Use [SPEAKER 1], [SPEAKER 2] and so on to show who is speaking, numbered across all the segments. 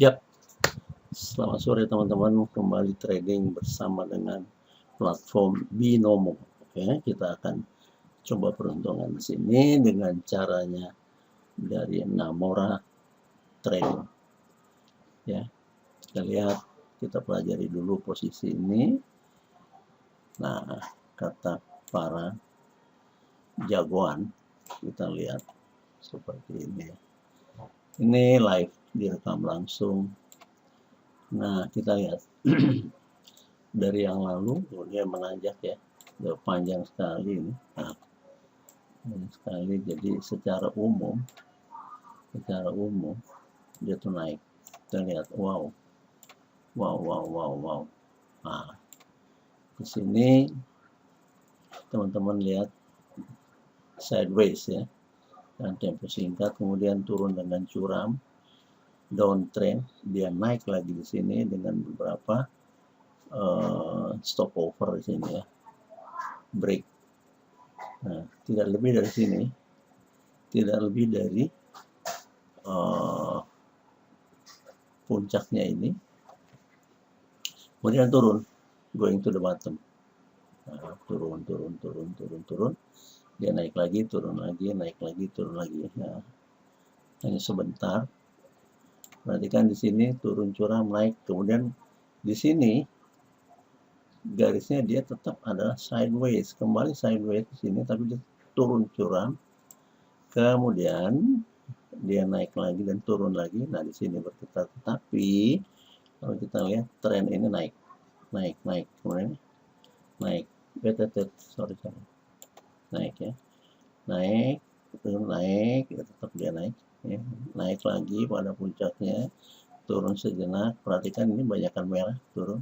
[SPEAKER 1] Yap, selamat sore teman-teman, kembali trading bersama dengan platform Binomo. Oke, kita akan coba peruntungan di sini dengan caranya dari Namora Trading. Ya, kita lihat, kita pelajari dulu posisi ini. Nah, kata para jagoan, kita lihat seperti ini. Ini live, direkam langsung. Nah, kita lihat dari yang lalu, dia menanjak ya, udah panjang sekali ini. Nah, sekali, jadi secara umum dia tuh naik. Kita lihat, wow. Nah, di sini teman-teman lihat sideways ya, dan tempo singkat, kemudian turun dengan curam, downtrend, dia naik lagi di sini dengan beberapa stopover di sini ya, break. Nah, tidak lebih dari sini, tidak lebih dari puncaknya ini, kemudian turun, going to the bottom. Nah, turun, dia naik lagi, turun lagi, naik lagi, turun lagi. Nah, hanya sebentar. Perhatikan di sini turun curam, naik, kemudian di sini garisnya dia tetap adalah sideways, kembali sideways di sini, tapi dia turun curam, kemudian dia naik lagi dan turun lagi. Nah, di sini berputar, tetapi kalau kita lihat tren ini naik, kemudian naik, sorry, naik ya, naik, ya, tetap dia naik, ya. Naik lagi pada puncaknya, turun sejenak. Perhatikan ini banyakkan merah, turun,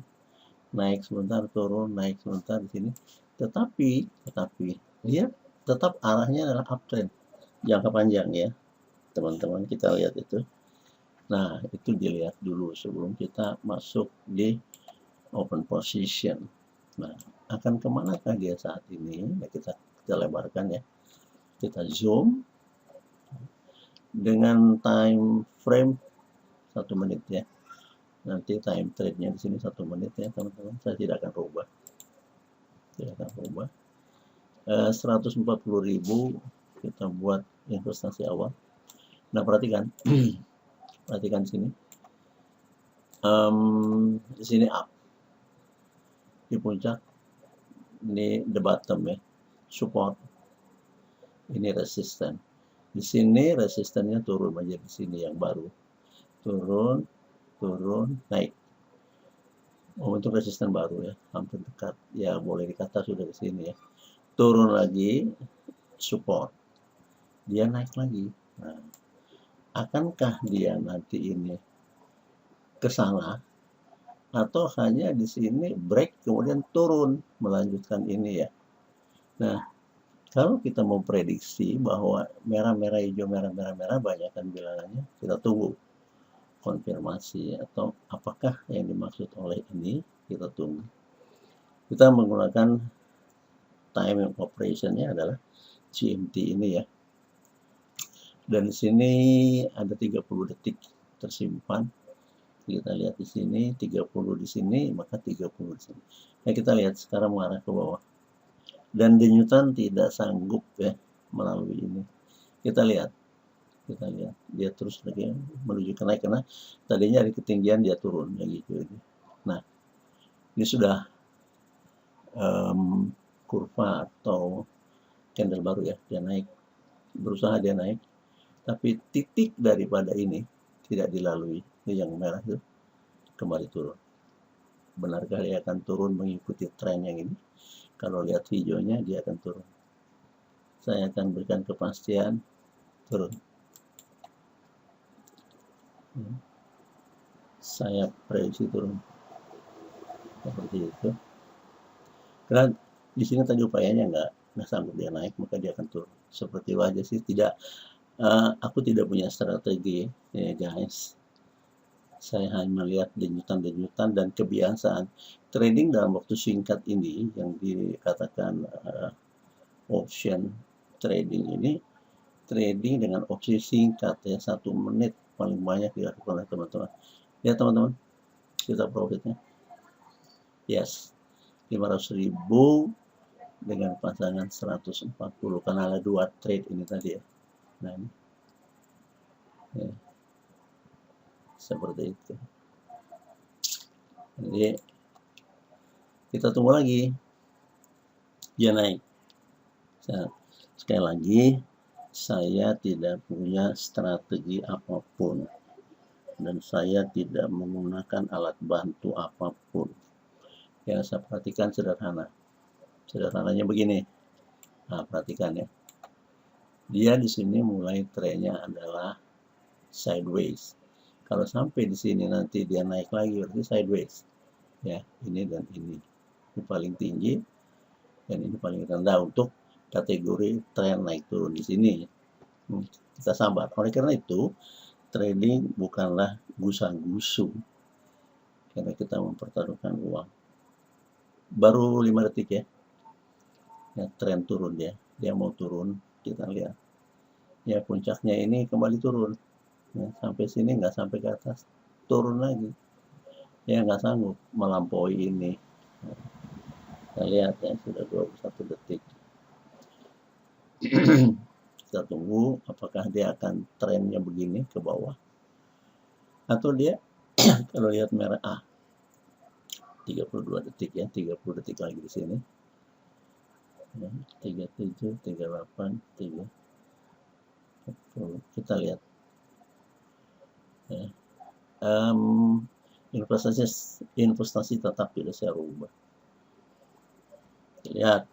[SPEAKER 1] naik sebentar, turun, naik sebentar di sini. Tetapi dia tetap arahnya adalah uptrend jangka panjang ya, teman-teman. Kita lihat itu. Nah, itu dilihat dulu sebelum kita masuk di open position. Nah, akan kemanakah dia saat ini? Nah, kita lebarkan ya. Kita zoom dengan time frame 1 menit ya. Nanti time trade-nya di sini 1 menit ya, teman-teman. Saya tidak akan rubah. 140.000 kita buat investasi awal. Nah, perhatikan. Perhatikan sini. Di sini up. Di puncak, ini the bottom ya. Support. Ini resisten. Di sini resistennya turun aja di sini yang baru. Turun, naik. Oh, untuk resisten baru ya, hampir dekat. Ya, boleh dikata sudah ke sini ya. Turun lagi, support. Dia naik lagi. Nah, akankah dia nanti ini ke sana atau hanya di sini break kemudian turun melanjutkan ini ya. Nah, kalau kita mau prediksi bahwa merah-merah hijau, merah-merah banyak kan bilangannya, kita tunggu konfirmasi atau apakah yang dimaksud oleh ini, kita tunggu. Kita menggunakan time operation-nya adalah GMT ini ya. Dan di sini ada 30 detik tersimpan. Kita lihat di sini 30 di sini, maka 30 di sini. Nah, kita lihat sekarang mengarah ke bawah. Dan denyutan tidak sanggup ya melalui ini. Kita lihat dia terus lagi menuju ke naik karena tadinya di ketinggian dia turun ya gitu. Nah, ini sudah kurva atau candle baru ya, dia naik, berusaha dia naik, tapi titik daripada ini tidak dilalui. Ini yang merah itu kembali turun. Benarkah dia akan turun mengikuti tren yang ini? Kalau lihat hijaunya dia akan turun. Saya akan berikan kepastian turun. Saya prediksi turun seperti itu. Karena di sini tadi upayanya nggak sanggup dia naik, maka dia akan turun. Seperti wajah sih tidak. Aku tidak punya strategi ya guys. Saya hanya melihat denyutan dan kebiasaan trading dalam waktu singkat ini yang dikatakan option trading ini, trading dengan opsi singkat ya, 1 menit paling banyak dilakukan oleh teman-teman. Lihat teman-teman, kita profitnya. Yes, 500.000 dengan pasangan 140 karena ada 2 trade ini tadi ya. Nah ini ya, seperti itu. Jadi kita tunggu lagi dia naik. Sekali lagi, saya tidak punya strategi apapun dan saya tidak menggunakan alat bantu apapun. Yang saya perhatikan sederhana. Sederhananya begini. Nah, perhatikan ya. Dia di sini mulai trennya adalah sideways. Kalau sampai di sini nanti dia naik lagi berarti sideways. Ya, ini dan ini. Ini paling tinggi dan ini paling rendah untuk kategori tren naik turun di sini. Kita sabar. Oleh karena itu, trading bukanlah gusa-gusu. Karena kita mempertaruhkan uang. Baru 5 detik ya. Ya, tren turun dia. Dia mau turun, kita lihat. Ya, puncaknya ini kembali turun. Ya, sampai sini nggak sampai ke atas. Turun lagi. Ya, nggak sanggup melampaui ini. Ya, kita lihat ya, sudah 21 detik. Kita tunggu apakah dia akan trennya begini ke bawah. Atau dia, kalau lihat merah, 32 detik ya, 30 detik lagi di sini. 37, 38, 3. Kita lihat. Ya. Investasi tetap tidak saya rubah. Lihat.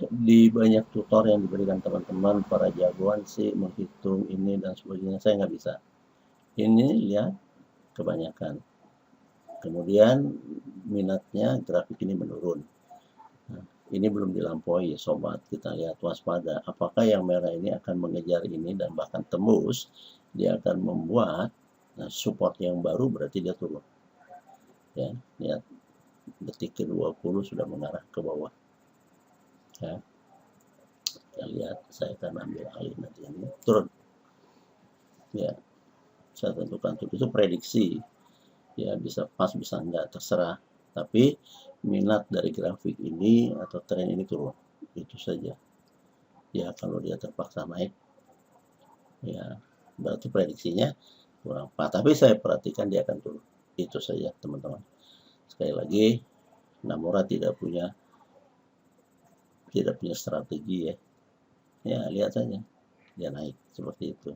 [SPEAKER 1] Di banyak tutor yang diberikan teman-teman, para jagoan sih menghitung ini dan sebagainya, saya nggak bisa. Ini lihat kebanyakan. Kemudian minatnya grafik ini menurun. Nah, ini belum dilampaui sobat, kita lihat waspada. Apakah yang merah ini akan mengejar ini dan bahkan tembus, dia akan membuat support yang baru berarti dia turun. Ya, lihat detik ke-20 sudah mengarah ke bawah. Ya. Kita lihat, saya akan ambil alih nanti ini turun. Ya, saya tentukan itu prediksi. Ya, bisa pas, bisa enggak, terserah. Tapi minat dari grafik ini atau tren ini turun. Itu saja. Ya, kalau dia terpaksa naik, ya berarti prediksinya kurang pas. Tapi saya perhatikan dia akan turun. Itu saja, teman-teman. Sekali lagi, Nomura tidak punya strategi ya. Ya, lihat saja. Dia naik seperti itu.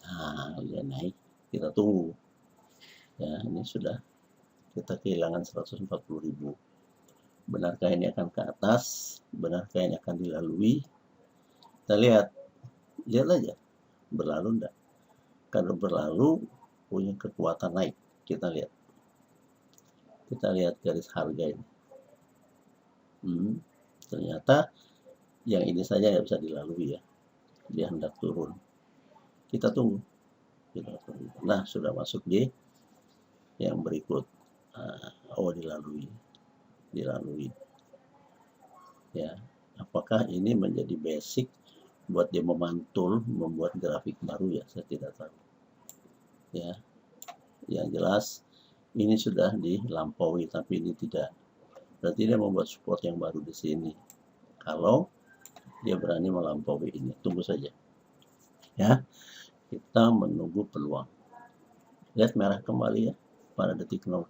[SPEAKER 1] Nah, dia naik. Kita tunggu. Ya, ini sudah kita kehilangan 140.000. Benarkah ini akan ke atas? Benarkah ini akan dilalui? Kita lihat aja. Berlalu enggak? Kalau berlalu, punya kekuatan naik. Kita lihat. Kita lihat garis harga ini. Ternyata yang ini saja nggak bisa dilalui ya. Dia hendak turun. Kita tunggu. Nah, sudah masuk di yang berikut. Dilalui. Ya, apakah ini menjadi basic buat dia memantul, membuat grafik baru ya? Saya tidak tahu. Ya, yang jelas ini sudah dilampaui, tapi ini tidak. Berarti dia membuat support yang baru di sini. Kalau dia berani melampaui ini, tunggu saja. Ya, kita menunggu peluang. Lihat merah kembali ya, pada detik 0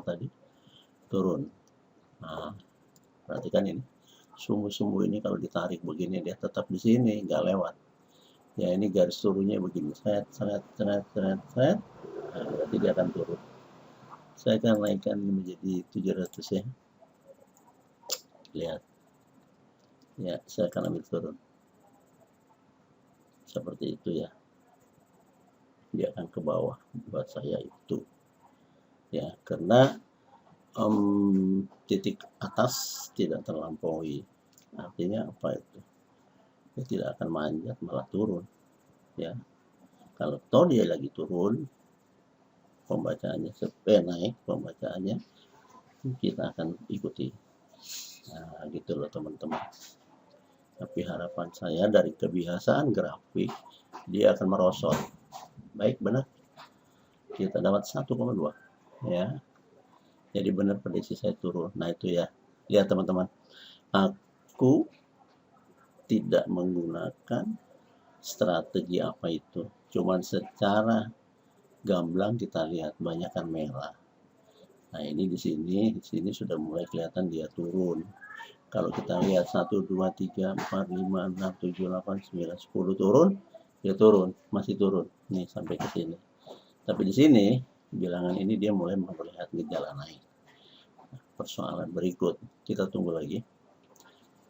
[SPEAKER 1] tadi turun. Nah, perhatikan ini, sumbu-sumbu ini kalau ditarik begini dia tetap di sini, nggak lewat. Ya, ini garis turunnya begini, seret. Nah, berarti dia akan turun. Saya akan naikkan ini menjadi 700 ya. Lihat. Ya, saya akan ambil turun. Seperti itu ya. Dia akan ke bawah buat saya itu. Ya, karena titik atas tidak terlampaui. Artinya apa itu? Dia tidak akan manjat, malah turun. Ya, kalau toh dia lagi turun, pembacaannya naik, pembacaannya kita akan ikuti. Nah, gitu loh teman-teman. Tapi harapan saya dari kebiasaan grafik, dia akan merosot. Baik, benar. Kita dapat 1,2. Ya. Jadi benar prediksi saya turun. Nah, itu ya. Lihat teman-teman. Aku tidak menggunakan strategi apa itu. Cuman secara gamblang kita lihat banyak kan merah. Nah, ini di sini sudah mulai kelihatan dia turun. Kalau kita lihat 1, 2, 3, 4, 5, 6, 7, 8, 9, 10 turun, dia turun, masih turun. Nih sampai ke sini. Tapi di sini bilangan ini dia mulai melihat gejala naik. Persoalan berikut, kita tunggu lagi.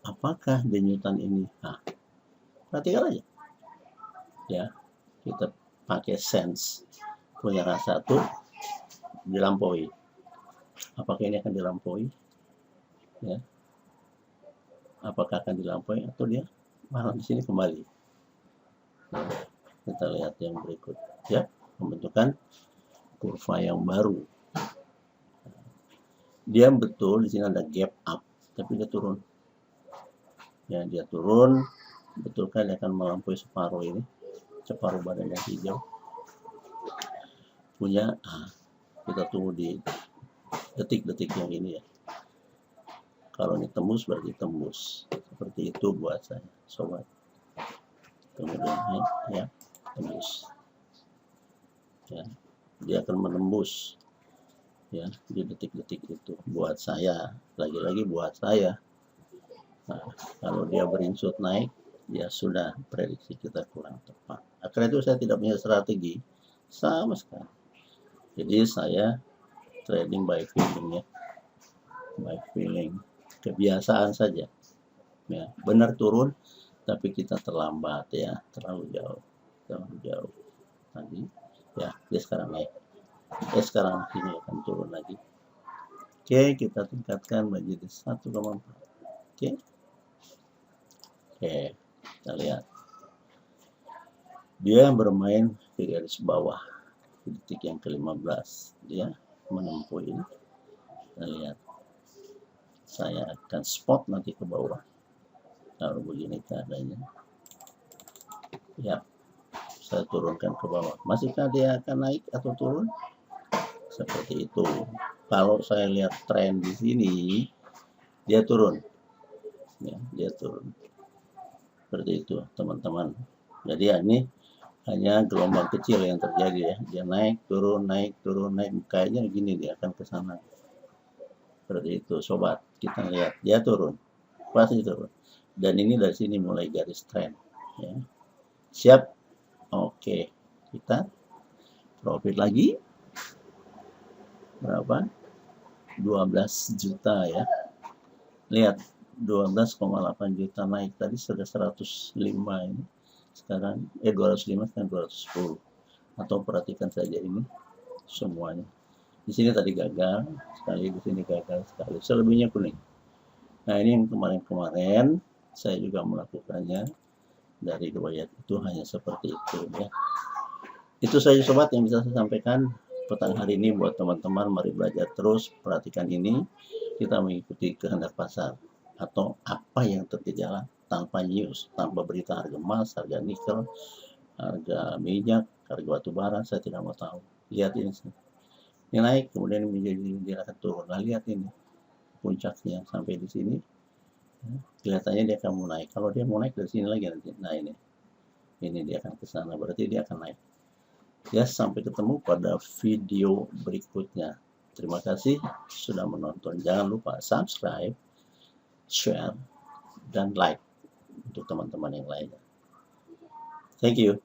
[SPEAKER 1] Apakah denyutan ini? Nah, perhatikan aja. Ya, kita pakai sense, punya rasa tuh dilampaui. Apakah ini akan dilampaui? Ya. Apakah akan dilampaui atau dia malah di sini kembali? Nah, kita lihat yang berikut. Ya, pembentukan kurva yang baru. Dia betul di sini ada gap up, tapi dia turun. Ya, dia turun. Betulkah dia akan melampaui separuh ini? Separuh badan yang hijau. Punya, kita tunggu di detik-detik yang ini ya. Kalau ini tembus berarti tembus. Seperti itu buat saya, sobat. Kemudian ya, tembus. Ya, dia akan menembus. Ya, di detik-detik itu buat saya, lagi-lagi buat saya. Nah, kalau dia berinsut naik, ya sudah prediksi kita kurang tepat. Akhirnya itu saya tidak punya strategi sama sekali. Jadi saya trading by feeling ya, by feeling, kebiasaan saja. Ya, benar turun, tapi kita terlambat ya, terlalu jauh. Tadi, ya dia sekarang naik. Sekarang ini akan turun lagi. Oke, kita tingkatkan menjadi 1,4. Oke, kita lihat. Dia bermain di garis bawah, di detik yang ke-15. Dia menempuh ini. Kita lihat. Saya akan spot nanti ke bawah. Kalau begini keadaannya. Ya, saya turunkan ke bawah. Masihkah dia akan naik atau turun? Seperti itu. Kalau saya lihat tren di sini, dia turun. Ya, dia turun. Seperti itu, teman-teman. Jadi ini hanya gelombang kecil yang terjadi ya. Dia naik, turun, naik, turun, naik. Kayaknya gini dia akan ke sana. Seperti itu, sobat. Kita lihat dia turun. Pasti turun. Dan ini dari sini mulai garis tren. Ya. Siap? Oke. Kita profit lagi. Berapa? 12 juta ya. Lihat 12,8 juta naik tadi sudah 105 ini. Sekarang 205 sekarang 210. Atau perhatikan saja ini semuanya. Di sini tadi gagal sekali, di sini gagal sekali. Selebihnya kuning. Nah, ini yang kemarin-kemarin saya juga melakukannya dari riwayat itu hanya seperti itu ya. Itu saja sobat yang bisa saya sampaikan petang hari ini buat teman-teman. Mari belajar terus, perhatikan ini, kita mengikuti kehendak pasar atau apa yang terjadi tanpa news, tanpa berita harga emas, harga nikel, harga minyak, harga batu bara, saya tidak mau tahu. Lihat ini naik, kemudian dia akan turun. Nah, lihat ini puncaknya sampai di sini, kelihatannya dia akan mau naik. Kalau dia mau naik dari sini lagi nanti, nah ini dia akan ke sana, berarti dia akan naik. Ya, sampai ketemu pada video berikutnya. Terima kasih sudah menonton. Jangan lupa subscribe, share, dan like untuk teman-teman yang lainnya. Thank you.